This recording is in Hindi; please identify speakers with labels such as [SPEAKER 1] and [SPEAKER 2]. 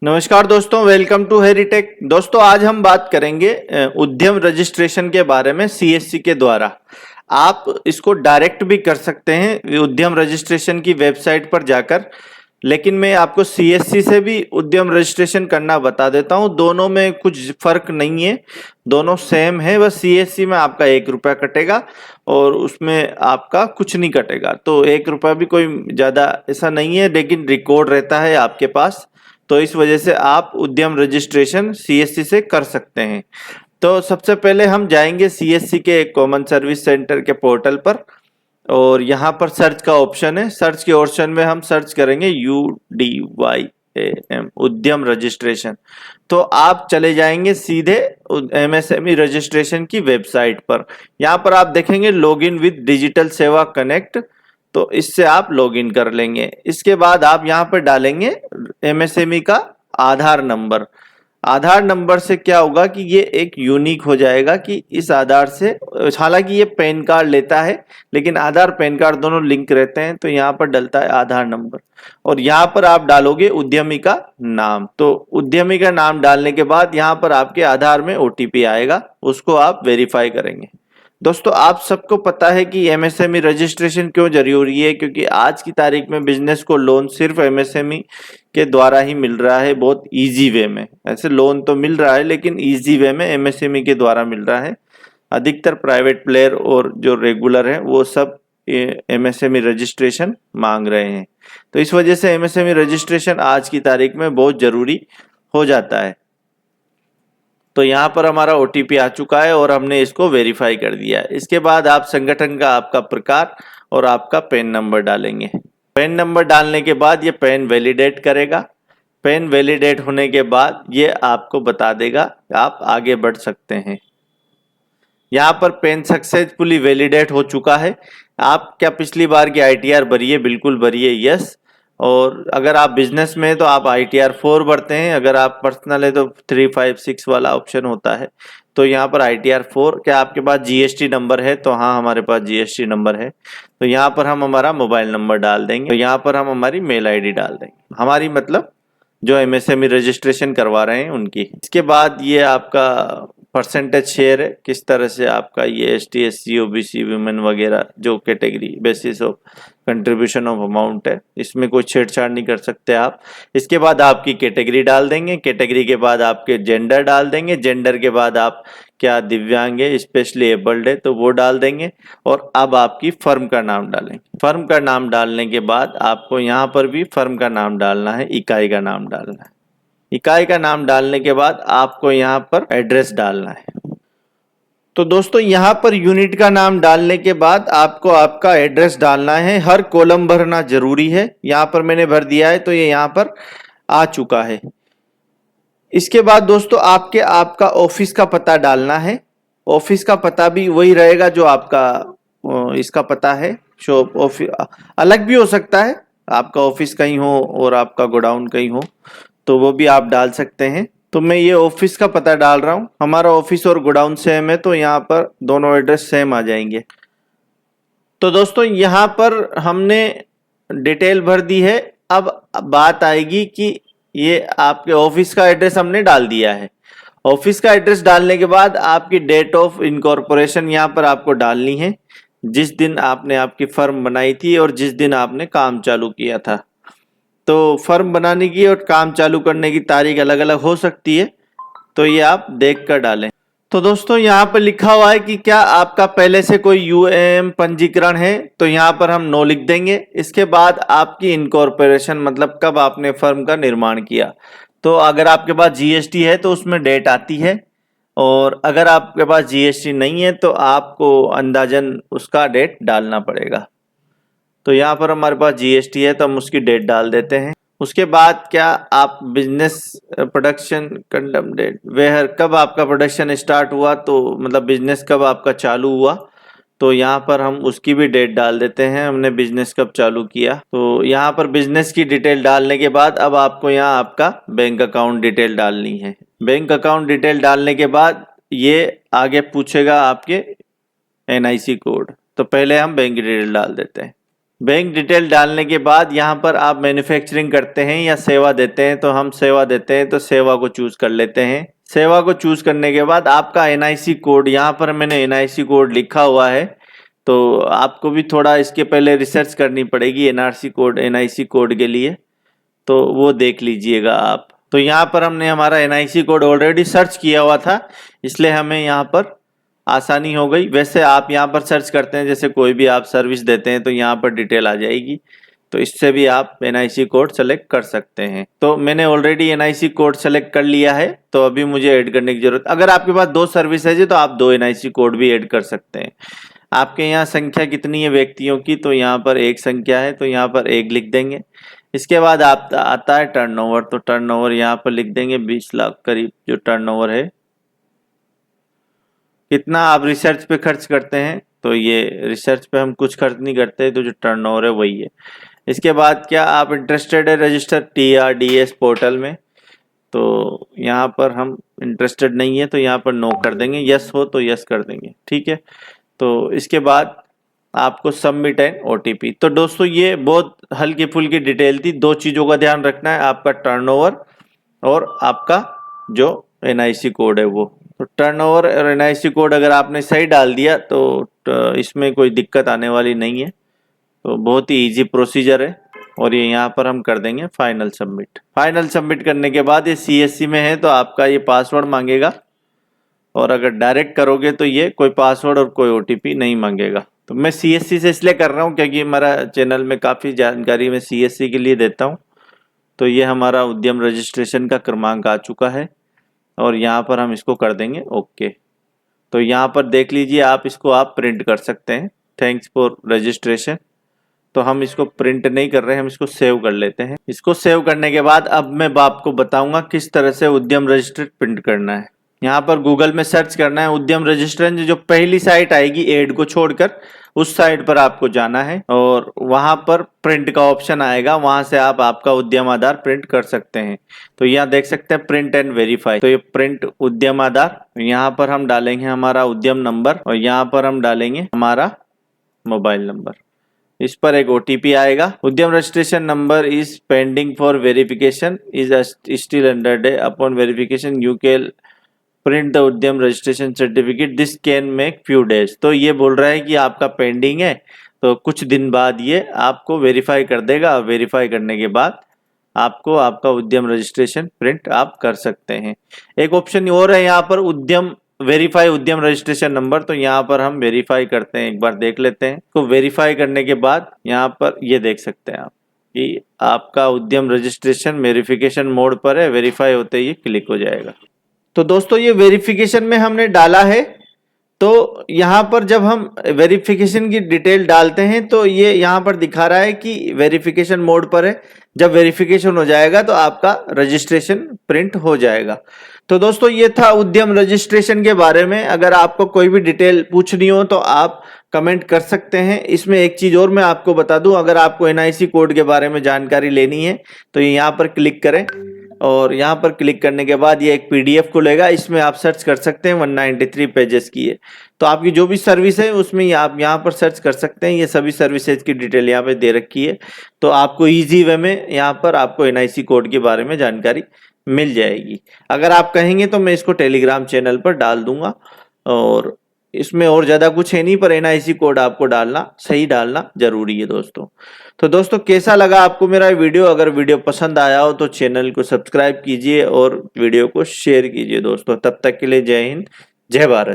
[SPEAKER 1] नमस्कार दोस्तों, वेलकम टू हेरिटेक। दोस्तों आज हम बात करेंगे उद्यम रजिस्ट्रेशन के बारे में। सीएससी के द्वारा आप इसको डायरेक्ट भी कर सकते हैं उद्यम रजिस्ट्रेशन की वेबसाइट पर जाकर, लेकिन मैं आपको सीएससी से भी उद्यम रजिस्ट्रेशन करना बता देता हूं। दोनों में कुछ फर्क नहीं है, दोनों सेम है। बस सीएससी में आपका 1 रुपया कटेगा और उसमें आपका कुछ नहीं कटेगा, तो 1 रुपया भी कोई ज्यादा ऐसा नहीं है, लेकिन रिकॉर्ड रहता है आपके पास, तो इस वजह से आप उद्यम रजिस्ट्रेशन सीएससी से कर सकते हैं। तो सबसे पहले हम जाएंगे सीएससी के कॉमन सर्विस सेंटर के पोर्टल पर, और यहाँ पर सर्च का ऑप्शन है। सर्च के ऑप्शन में हम सर्च करेंगे UDYAM उद्यम रजिस्ट्रेशन। तो आप चले जाएंगे सीधे एमएसएमई रजिस्ट्रेशन की वेबसाइट पर। यहाँ पर आप देखेंगे लॉगिन विद डिजिटल सेवा कनेक्ट, तो इससे आप लॉगिन कर लेंगे। इसके बाद आप यहाँ पर डालेंगे एमएसएमई का आधार नंबर। आधार नंबर से क्या होगा कि ये एक यूनिक हो जाएगा कि इस आधार से, हालांकि ये पैन कार्ड लेता है लेकिन आधार पैन कार्ड दोनों लिंक रहते हैं, तो यहाँ पर डलता है आधार नंबर। और यहाँ पर आप डालोगे उद्यमी का नाम। तो उद्यमी का नाम डालने के बाद यहाँ पर आपके आधार में ओटीपी आएगा, उसको आप वेरीफाई करेंगे। दोस्तों आप सबको पता है कि एमएसएमई रजिस्ट्रेशन क्यों जरूरी है, क्योंकि आज की तारीख में बिजनेस को लोन सिर्फ एमएसएमई के द्वारा ही मिल रहा है, बहुत इजी वे में। ऐसे लोन तो मिल रहा है लेकिन इजी वे में एमएसएमई के द्वारा मिल रहा है। अधिकतर प्राइवेट प्लेयर और जो रेगुलर है वो सब एमएसएमई रजिस्ट्रेशन मांग रहे हैं, तो इस वजह से एमएसएमई रजिस्ट्रेशन आज की तारीख में बहुत जरूरी हो जाता है। तो यहाँ पर हमारा ओटीपी आ चुका है और हमने इसको वेरीफाई कर दिया है। इसके बाद आप संगठन का आपका प्रकार और आपका पैन नंबर डालेंगे। पैन नंबर डालने के बाद ये पैन वैलिडेट करेगा। पैन वैलिडेट होने के बाद ये आपको बता देगा कि आप आगे बढ़ सकते हैं। यहाँ पर पैन सक्सेसफुली वैलिडेट हो चुका है। आप क्या पिछली बार की आईटीआर भरिए? बिल्कुल भरिए, यस। और अगर आप बिजनेस में है तो आप ITR 4 भरते हैं, अगर आप पर्सनल है तो 356 वाला ऑप्शन होता है। तो यहाँ पर ITR 4। क्या आपके पास GST नंबर है? तो हाँ, हमारे पास GST नंबर है। तो यहाँ पर हम हमारा मोबाइल नंबर डाल देंगे, तो यहाँ पर हम हमारी मेल ID डाल देंगे, हमारी मतलब जो एमएसएमई रजिस्ट्रेशन करवा रहे हैं उनकी। इसके बाद ये आपका परसेंटेज शेयर है, किस तरह से आपका ये ST SC OBC वुमेन वगैरह जो category basis of contribution of amount है, इसमें कोई छेड़छाड़ नहीं कर सकते आप। इसके बाद आपकी कैटेगरी डाल देंगे। कैटेगरी के बाद आपके जेंडर डाल देंगे। जेंडर के बाद आप क्या दिव्यांग है, स्पेशली एबल्ड है, तो वो डाल देंगे। और अब आपकी फर्म का नाम डालेंगे। फर्म का नाम डालने के बाद आपको यहाँ पर भी फर्म का नाम डालना है, इकाई का नाम डालना है। इकाई का नाम डालने के बाद आपको यहाँ पर एड्रेस डालना है। तो दोस्तों यहाँ पर यूनिट का नाम डालने के बाद आपको आपका एड्रेस डालना है। हर कॉलम भरना जरूरी है। यहाँ पर मैंने भर दिया है, तो ये यहाँ पर आ चुका है। इसके बाद दोस्तों आपका ऑफिस का पता डालना है। ऑफिस का पता भी वही रहेगा जो आपका इसका पता है। शॉप ऑफिस अलग भी हो सकता है, आपका ऑफिस कहीं हो और आपका गोडाउन कहीं हो, तो वो भी आप डाल सकते हैं। तो मैं ये ऑफिस का पता डाल रहा हूँ। हमारा ऑफिस और गोडाउन सेम है, तो यहाँ पर दोनों एड्रेस सेम आ जाएंगे। तो दोस्तों यहाँ पर हमने डिटेल भर दी है। अब बात आएगी कि ये आपके ऑफिस का एड्रेस हमने डाल दिया है। ऑफिस का एड्रेस डालने के बाद आपकी डेट ऑफ इनकॉर्पोरेशन यहाँ पर आपको डालनी है, जिस दिन आपने आपकी फर्म बनाई थी और जिस दिन आपने काम चालू किया था। तो फर्म बनाने की और काम चालू करने की तारीख अलग अलग हो सकती है, तो ये आप देख कर डालें। तो दोस्तों यहाँ पर लिखा हुआ है कि क्या आपका पहले से कोई UAM पंजीकरण है, तो यहाँ पर हम नो लिख देंगे। इसके बाद आपकी इनकॉर्पोरेशन मतलब कब आपने फर्म का निर्माण किया, तो अगर आपके पास GST है तो उसमें डेट आती है, और अगर आपके पास GST नहीं है तो आपको अंदाजन उसका डेट डालना पड़ेगा। तो यहाँ पर हमारे पास GST है तो हम उसकी डेट डाल देते हैं। उसके बाद क्या आप बिजनेस प्रोडक्शन कंडम डेट, वेयर कब आपका प्रोडक्शन स्टार्ट हुआ, तो मतलब बिजनेस कब आपका चालू हुआ, तो यहाँ पर हम उसकी भी डेट डाल देते हैं, हमने बिजनेस कब चालू किया। तो यहाँ पर बिजनेस की डिटेल डालने के बाद अब आपको यहाँ आपका बैंक अकाउंट डिटेल डालनी है। बैंक अकाउंट डिटेल डालने के बाद ये आगे पूछेगा आपके NIC कोड, तो पहले हम बैंक डिटेल डाल देते हैं। बैंक डिटेल डालने के बाद यहाँ पर आप मैन्युफैक्चरिंग करते हैं या सेवा देते हैं, तो हम सेवा देते हैं तो सेवा को चूज कर लेते हैं। सेवा को चूज करने के बाद आपका एनआईसी कोड, यहाँ पर मैंने एनआईसी कोड लिखा हुआ है, तो आपको भी थोड़ा इसके पहले रिसर्च करनी पड़ेगी एनआरसी कोड, एनआईसी कोड के लिए, तो वो देख लीजिएगा आप। तो यहाँ पर हमने हमारा एनआईसी कोड ऑलरेडी सर्च किया हुआ था, इसलिए हमें यहाँ पर आसानी हो गई। वैसे आप यहाँ पर सर्च करते हैं, जैसे कोई भी आप सर्विस देते हैं तो यहाँ पर डिटेल आ जाएगी, तो इससे भी आप एनआईसी कोड सेलेक्ट कर सकते हैं। तो मैंने ऑलरेडी एनआईसी कोड सेलेक्ट कर लिया है, तो अभी मुझे ऐड करने की जरूरत। अगर आपके पास 2 सर्विस है तो आप 2 एनआईसी कोड भी ऐड कर सकते हैं। आपके यहाँ संख्या कितनी है व्यक्तियों की, तो यहाँ पर 1 संख्या है, तो यहाँ पर 1 लिख देंगे। इसके बाद आप आता है टर्नओवर, तो टर्नओवर यहाँ पर लिख देंगे 20 लाख करीब जो टर्नओवर है। कितना आप रिसर्च पे खर्च करते हैं, तो ये रिसर्च पे हम कुछ खर्च नहीं करते, तो जो टर्नओवर है वही है। इसके बाद क्या आप इंटरेस्टेड है रजिस्टर TRDS पोर्टल में, तो यहाँ पर हम इंटरेस्टेड नहीं है, तो यहाँ पर नो कर देंगे। यस हो तो यस कर देंगे, ठीक है। तो इसके बाद आपको सबमिट एन OTP। तो दोस्तों ये बहुत हल्की फुल्की डिटेल थी। 2 चीज़ों का ध्यान रखना है, आपका टर्नओवर और आपका जो NIC कोड है वो। तो टर्नओवर और NIC कोड अगर आपने सही डाल दिया तो इसमें कोई दिक्कत आने वाली नहीं है, तो बहुत ही इजी प्रोसीजर है। और ये यहाँ पर हम कर देंगे फाइनल सबमिट। फाइनल सबमिट करने के बाद ये CSC में है, तो आपका ये पासवर्ड मांगेगा, और अगर डायरेक्ट करोगे तो ये कोई पासवर्ड और कोई OTP नहीं मांगेगा। तो मैं CSC से इसलिए कर रहा हूँ क्योंकि हमारा चैनल में काफ़ी जानकारी मैं CSC के लिए देता हूँ। तो ये हमारा उद्यम रजिस्ट्रेशन का क्रमांक आ चुका है, और यहाँ पर हम इसको कर देंगे ओके। तो यहाँ पर देख लीजिए, आप इसको आप प्रिंट कर सकते हैं, थैंक्स फॉर रजिस्ट्रेशन। तो हम इसको प्रिंट नहीं कर रहे हैं, हम इसको सेव कर लेते हैं। इसको सेव करने के बाद अब मैं आपको बताऊंगा किस तरह से उद्यम रजिस्टर प्रिंट करना है। यहाँ पर गूगल में सर्च करना है उद्यम रजिस्ट्रेशन, जो पहली साइट आएगी एड को छोड़कर उस साइट पर आपको जाना है, और वहां पर प्रिंट का ऑप्शन आएगा, वहां से आप आपका उद्यम आधार प्रिंट कर सकते हैं। तो यहाँ देख सकते हैं प्रिंट एंड वेरीफाई, तो ये प्रिंट उद्यम आधार, यहाँ पर हम डालेंगे हमारा उद्यम नंबर, और यहाँ पर हम डालेंगे हमारा मोबाइल नंबर। इस पर एक OTP आएगा। Udyam registration number is pending for verification, is still under day, upon verification you can print the Udyam registration certificate, this can make few days. तो ये बोल रहा है कि आपका पेंडिंग है, तो कुछ दिन बाद ये आपको वेरीफाई कर देगा। वेरीफाई करने के बाद आपको आपका उद्यम रजिस्ट्रेशन प्रिंट आप कर सकते हैं। एक ऑप्शन और है यहाँ पर उद्यम वेरीफाई उद्यम रजिस्ट्रेशन नंबर, तो यहाँ पर हम वेरीफाई करते हैं, एक बार देख लेते हैं। तो वेरीफाई करने के बाद यहाँ पर ये देख सकते हैं आप कि आपका उद्यम रजिस्ट्रेशन वेरिफिकेशन मोड पर है, वेरीफाई होते ही क्लिक हो जाएगा। तो दोस्तों ये वेरिफिकेशन में हमने डाला है, तो यहाँ पर जब हम वेरिफिकेशन की डिटेल डालते हैं तो ये यहाँ पर दिखा रहा है कि वेरिफिकेशन मोड पर है। जब वेरिफिकेशन हो जाएगा तो आपका रजिस्ट्रेशन प्रिंट हो जाएगा। तो दोस्तों ये था उद्यम रजिस्ट्रेशन के बारे में। अगर आपको कोई भी डिटेल पूछनी हो तो आप कमेंट कर सकते हैं। इसमें एक चीज और मैं आपको बता दूं, अगर आपको NIC कोड के बारे में जानकारी लेनी है तो यहाँ पर क्लिक करें, और यहाँ पर क्लिक करने के बाद ये एक PDF खुलेगा, इसमें आप सर्च कर सकते हैं, 193 पेजेस की है। तो आपकी जो भी सर्विस है उसमें आप यहाँ पर सर्च कर सकते हैं, ये सभी सर्विसेज की डिटेल यहाँ पे दे रखी है। तो आपको इजी वे में यहाँ पर आपको NIC कोड के बारे में जानकारी मिल जाएगी। अगर आप कहेंगे तो मैं इसको टेलीग्राम चैनल पर डाल दूंगा, और इसमें और ज्यादा कुछ है नहीं, पर NIC कोड आपको सही डालना जरूरी है दोस्तों। तो दोस्तों कैसा लगा आपको मेरा वीडियो? अगर वीडियो पसंद आया हो तो चैनल को सब्सक्राइब कीजिए और वीडियो को शेयर कीजिए दोस्तों। तब तक के लिए जय हिंद, जय भारत।